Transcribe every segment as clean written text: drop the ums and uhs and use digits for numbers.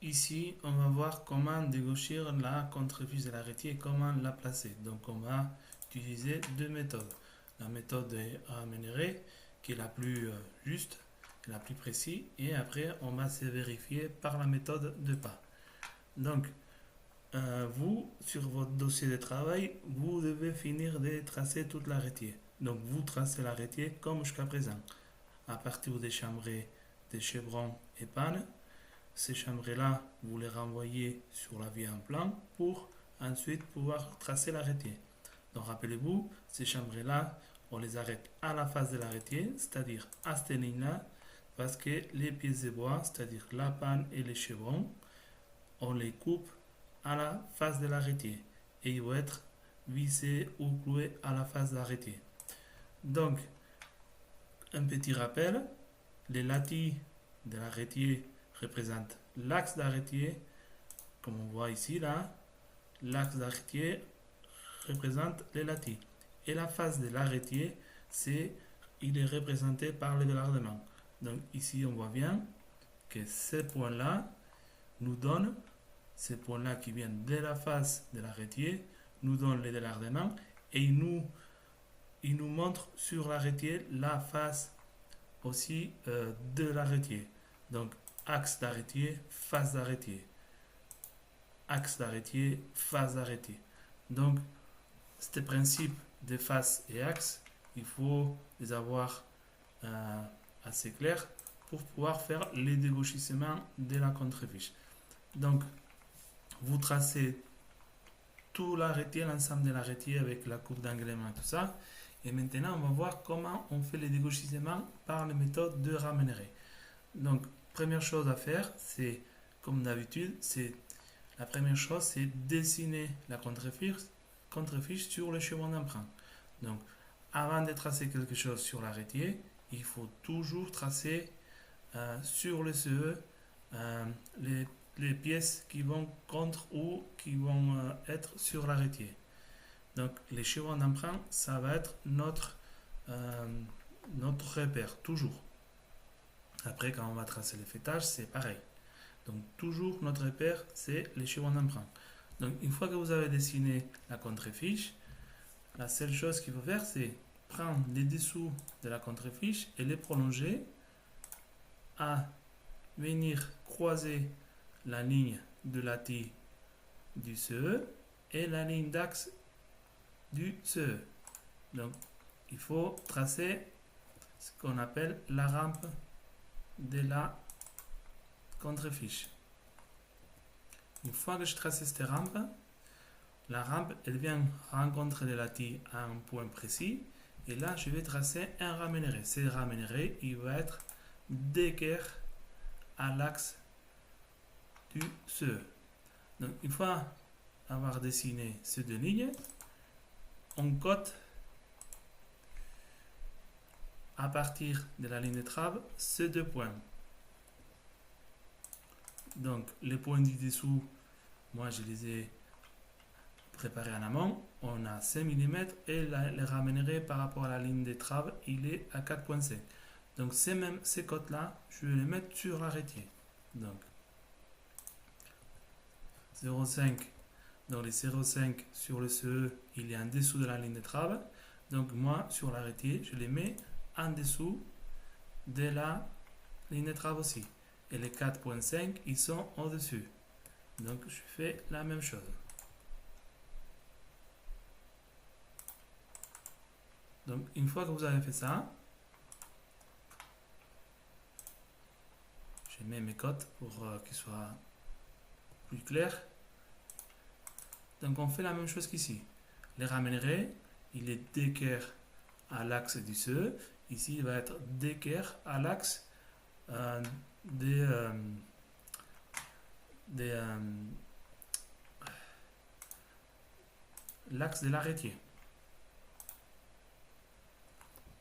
Ici, on va voir comment dégauchir la contrefiche de l'arrêté et comment la placer. Donc, on va utiliser deux méthodes. La méthode est rémunérée, qui est la plus juste, la plus précise, et après, on va se vérifier par la méthode de pas. Donc, vous, sur votre dossier de travail, vous devez finir de tracer toute l'arrêté. Donc, vous tracez l'arrêté comme jusqu'à présent, à partir des chambrées, des chevrons et pannes. Ces chambres-là, vous les renvoyez sur la vue en plan pour ensuite pouvoir tracer l'arrêté. Donc rappelez-vous, ces chambres-là, on les arrête à la face de l'arrêté, c'est-à-dire à cette ligne-là, parce que les pièces de bois, c'est-à-dire la panne et les chevrons, on les coupe à la face de l'arrêté et ils vont être vissés ou cloués à la face de l'arrêté. Donc, un petit rappel, les latis de l'arrêté représentent l'axe d'arrêté, comme on voit ici là. L'axe d'arrêté représente les latis. Et la face de l'arrêté, il est représenté par le délardement. Donc ici, on voit bien que ces points-là nous donnent, ces points-là qui viennent de la face de l'arrêté, nous donnent le délardement et il nous montre sur l'arrêté la face aussi de l'arrêté. Donc axe d'arrêté, face d'arrêté. Axe d'arrêté, face d'arrêté. Donc, ces principes de face et axe, il faut les avoir assez clairs pour pouvoir faire les dégauchissements de la contrefiche. Donc, vous tracez tout l'arrêté, l'ensemble de l'arrêté avec la coupe d'anglement et tout ça. Et maintenant, on va voir comment on fait les dégauchissements par la méthode de Ramenere. Donc, première chose à faire, c'est, comme d'habitude, la première chose, c'est dessiner la contrefiche sur le chemin d'emprunt. Donc, avant de tracer quelque chose sur l'arrêté, il faut toujours tracer sur le CE les pièces qui vont contre ou qui vont être sur l'arrêté. Donc, les chevaux d'emprunt, ça va être notre repère, toujours. Après, quand on va tracer les fêtages, c'est pareil. Donc, toujours notre repère, c'est les chevaux d'emprunt. Donc, une fois que vous avez dessiné la contrefiche, la seule chose qu'il faut faire, c'est prendre les dessous de la contrefiche et les prolonger à venir croiser la ligne de latis du CE et la ligne d'axe du CE. Donc, il faut tracer ce qu'on appelle la rampe de la contrefiche. Une fois que je trace cette rampe, la rampe, elle vient rencontrer le latis à un point précis. Et là, je vais tracer un raménéré. Ce raménéré, il va être d'équerre à l'axe du CE. Donc, une fois avoir dessiné ces deux lignes, on cote à partir de la ligne de trave ces deux points. Donc, les points du dessous, moi, je les ai préparés en amont. On a 5 mm et le raménéré par rapport à la ligne de trave, il est à 4,5. Donc, ces cotes-là, je vais les mettre sur l'arrêté. Donc, 0,5. Donc, les 0,5 sur le CE, il est en dessous de la ligne de trave. Donc, moi, sur l'arrêté, je les mets en dessous de la ligne de trave aussi. Et les 4,5, ils sont au-dessus. Donc, je fais la même chose. Donc, une fois que vous avez fait ça, je mets mes cotes pour qu'ils soient plus clairs. Donc, on fait la même chose qu'ici. Les ramènerai, il est d'équerre à l'axe du CE. Ici, il va être d'équerre à l'axe l'axe de l'arrêté.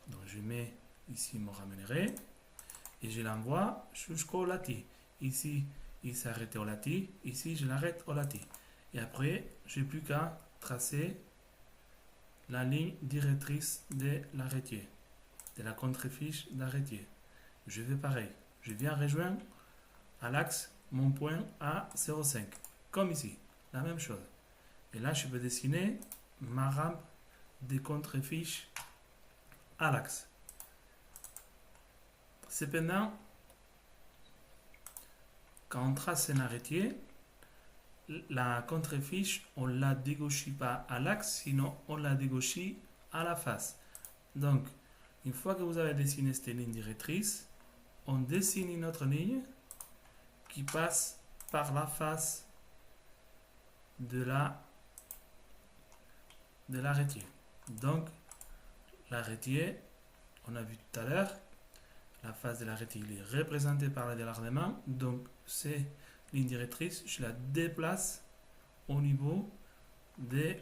Donc je mets ici mon ramènerai et je l'envoie jusqu'au latis. Ici, il s'arrête au latis. Ici, je l'arrête au latis. Et après, je n'ai plus qu'à tracer la ligne directrice de l'arrêté, de la contrefiche d'arrêté. Je fais pareil. Je viens rejoindre à l'axe mon point à 0,5. Comme ici, la même chose. Et là, je peux dessiner ma rampe des contrefiches à l'axe. Cependant, quand on trace un arrêtier, la contrefiche, on ne la dégauchit pas à l'axe, sinon on la dégauchit à la face. Donc, une fois que vous avez dessiné cette ligne directrice, on dessine une autre ligne qui passe par la face de l'arrêtier. Donc, l'arrêtier, on a vu tout à l'heure, la face de l'arrêtier est représentée par le délargement. Donc, ces lignes directrices, je la déplace au niveau du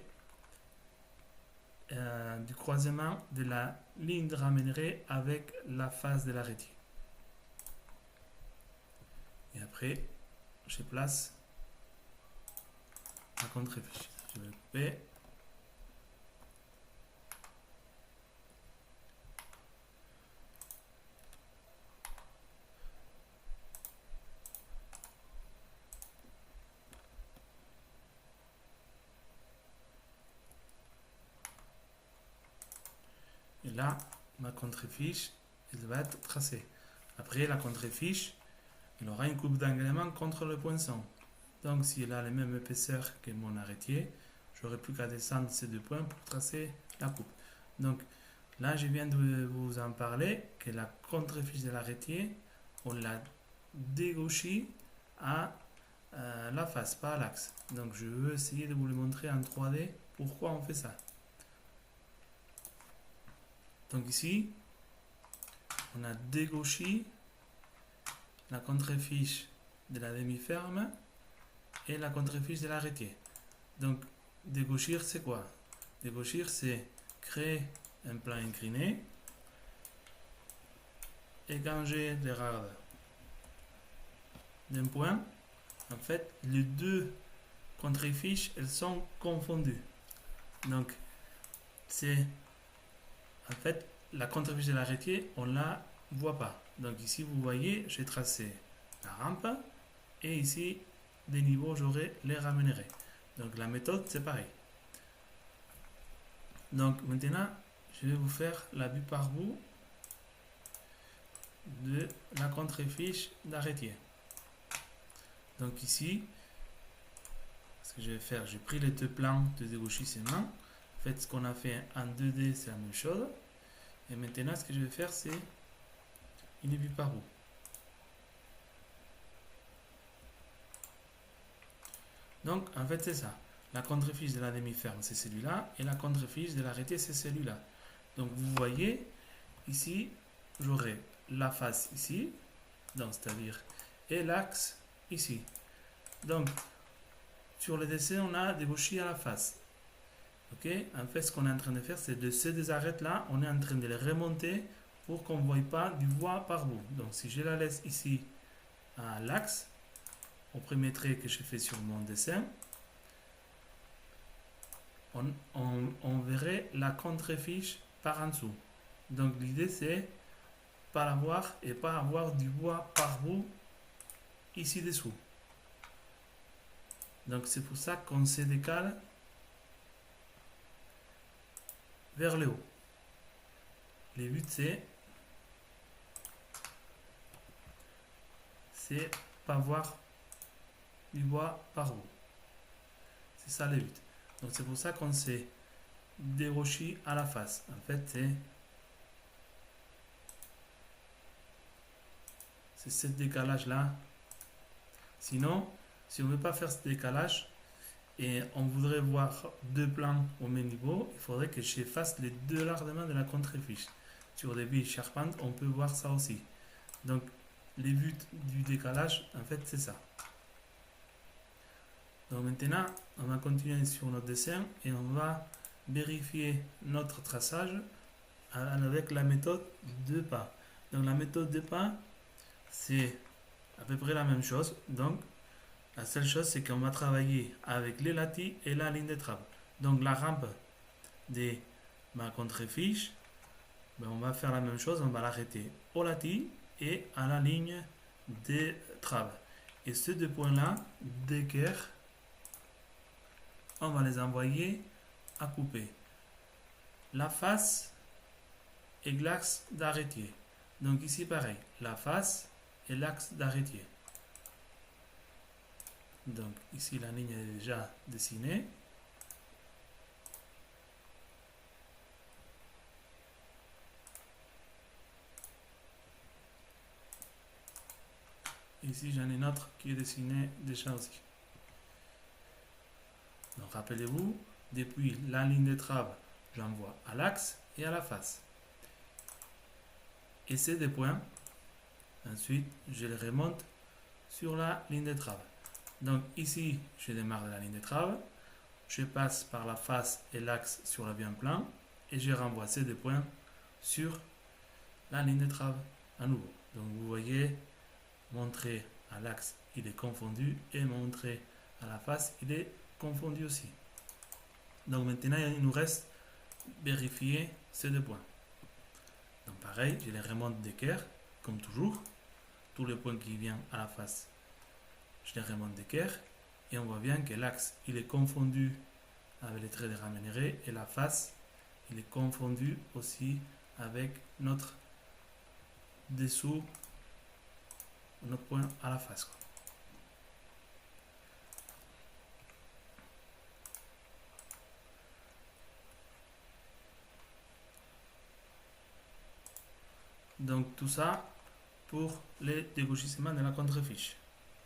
croisement de la ligne de ramènerie avec la face de l'arrêtier. Et après, je place la contrefiche. Je vais couper. Et là, ma contrefiche, elle va être tracée. Après, la contrefiche, il aura une coupe d'anglement contre le poinçon. Donc, si elle a la même épaisseur que mon arrêtier, j'aurai plus qu'à descendre ces deux points pour tracer la coupe. Donc, là, je viens de vous en parler, que la contrefiche de l'arrêtier, on l'a dégauchie à la face, pas à l'axe. Donc, je veux essayer de vous le montrer en 3D pourquoi on fait ça. Donc ici, on a dégauché la contrefiche de la demi-ferme et la contrefiche de l'arrêtier. Donc, dégauchir, c'est quoi? Dégauchir, c'est créer un plan incliné et ganger les rades d'un point. En fait, les deux contrefiches, elles sont confondues. Donc, c'est en fait la contrefiche de l'arrêtier, on ne la voit pas. Donc ici, vous voyez, j'ai tracé la rampe et ici, des niveaux, j'aurai les ramènerai. Donc la méthode, c'est pareil. Donc maintenant, je vais vous faire la vue par bout de la contrefiche d'arrêtier. Donc ici, ce que je vais faire, j'ai pris les deux plans de dégauchissement. En fait, ce qu'on a fait en 2D, c'est la même chose. Et maintenant, ce que je vais faire, c'est une vue par bout. Donc, en fait, c'est ça. La contrefiche de la demi-ferme, c'est celui-là. Et la contrefiche de l'arrêté, c'est celui-là. Donc, vous voyez, ici, j'aurai la face ici. Donc, c'est-à-dire, et l'axe ici. Donc, sur le dessin, on a débauché à la face. Ok, en fait, ce qu'on est en train de faire, c'est de ces deux arêtes-là, on est en train de les remonter pour qu'on ne voie pas du voie par bout. Donc, si je la laisse ici à l'axe, au premier trait que je fais sur mon dessin, on verrait la contrefiche par en dessous. Donc, l'idée, c'est pas la voir et pas avoir du bois par bout ici dessous. Donc, c'est pour ça qu'on se décale vers le haut. Le but, c'est pas voir du bois par bout. C'est ça le but. Donc c'est pour ça qu'on s'est dégauché à la face. En fait, c'est ce décalage là. Sinon, si on ne veut pas faire ce décalage et on voudrait voir deux plans au même niveau, il faudrait que j'efface les deux largements de la contrefiche. Sur des billes charpentes, on peut voir ça aussi. Donc, les buts du décalage, en fait, c'est ça. Donc maintenant, on va continuer sur notre dessin et on va vérifier notre traçage avec la méthode de pas. Donc la méthode de pas, c'est à peu près la même chose. Donc la seule chose, c'est qu'on va travailler avec les latis et la ligne de trave. Donc la rampe de ma contrefiche, ben, on va faire la même chose, on va l'arrêter au latis et à la ligne de trave. Et ces deux points-là, d'équerre, on va les envoyer à couper. La face et l'axe d'arrêtier. Donc ici pareil, la face et l'axe d'arrêtier. Donc ici la ligne est déjà dessinée. Ici j'en ai une autre qui est dessinée déjà aussi. Donc rappelez-vous, depuis la ligne de trave, j'envoie à l'axe et à la face. Et ces deux points, ensuite je les remonte sur la ligne de trave. Donc ici, je démarre de la ligne de trave, je passe par la face et l'axe sur le bien plan et je renvoie ces deux points sur la ligne de trave à nouveau. Donc vous voyez, montrer à l'axe, il est confondu et montrer à la face, il est confondu aussi. Donc maintenant, il nous reste vérifier ces deux points. Donc pareil, je les remonte d'équerre, comme toujours. Tous les points qui viennent à la face, je les remonte d'équerre. Et on voit bien que l'axe, il est confondu avec les traits de Ramenéré et la face, il est confondu aussi avec notre dessous, notre point à la face. Donc tout ça pour les dégauchissements de la contrefiche.